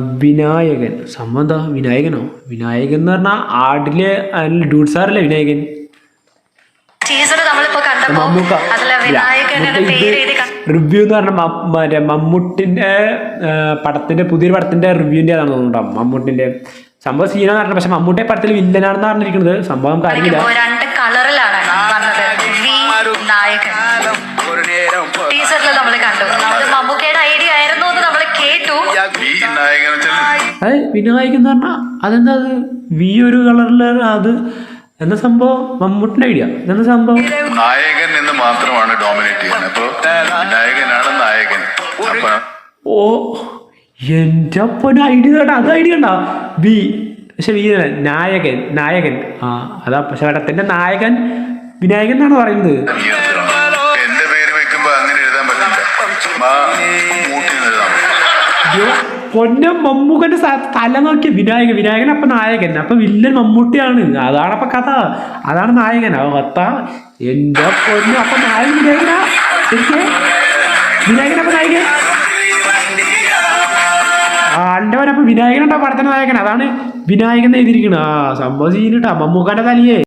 വിനായകൻ സംഭവം എന്താ? വിനായകനോ? വിനായകൻ എന്ന് പറഞ്ഞാൽ ആടിലെ ഡ്യൂഡ് സാറല്ലേ വിനായകൻ? മമ്മൂക്ക. റിവ്യൂ എന്ന് പറഞ്ഞ മറ്റേ മമ്മൂട്ടിന്റെ പടത്തിന്റെ പുതിയൊരു പടത്തിന്റെ റിവ്യൂന്റെ ആണെന്ന് തോന്നുന്നുണ്ടാവും. മമ്മൂട്ടിന്റെ സംഭവം സീനാന്ന് പറഞ്ഞത്. പക്ഷെ മമ്മൂട്ടിയെ പടത്തിൽ വില്ലനാണെന്ന് പറഞ്ഞിരിക്കുന്നത്. സംഭവം കാര്യമില്ല. അത് വിനായകൻ എന്ന് പറഞ്ഞാൽ അതെന്താ? അത് വി ഒരു കളറില് അത് എന്ന സംഭവം മമ്മൂട്ടിന്റെ ഐഡിയ. ഇതെന്താ സംഭവം? നായകൻ എന്ന് മാത്രമാണ് ഡോമിനേറ്റ് ചെയ്യുന്നത്. അപ്പൊ വിനായകനാണ് നായകൻ. ഓ എന്റെ അപ്പൻ ഐഡിയ കേട്ടാ. അത് ഐഡിയ ഉണ്ടാ വി. പക്ഷെ വി നായകൻ നായകൻ അതാ. പക്ഷെ പടത്തിന്റെ നായകൻ വിനായകൻ എന്നാണ് പറയുന്നത്. എന്റെ പേര് വെക്കുമ്പോ അങ്ങനെ എഴുതാൻ പറ്റില്ല. പൊന്നെ മമ്മൂക്കന്റെ തല നോക്കിയ വിനായകൻ. വിനായകൻ അപ്പൊ നായകൻ. അപ്പൊ വില്ലൻ മമ്മൂട്ടിയാണ്. അതാണ് അപ്പൊ കഥ. അതാണ് നായകൻ. കഥ എന്റെ പൊന്നെ. അപ്പൊ നായകൻ വിനായകനാ ശരിക്കും. വിനായകൻ അപ്പൊ നായകൻ. ആണ്ടവൻ അപ്പൊ വിനായകൻ ഉണ്ടാ പടത്തിന്റെ നായകൻ. അതാണ് വിനായകൻ എഴുതിയിരിക്കണ. സംഭവം സീനിട്ടാ മമ്മൂക്കാന്റെ തലയെ.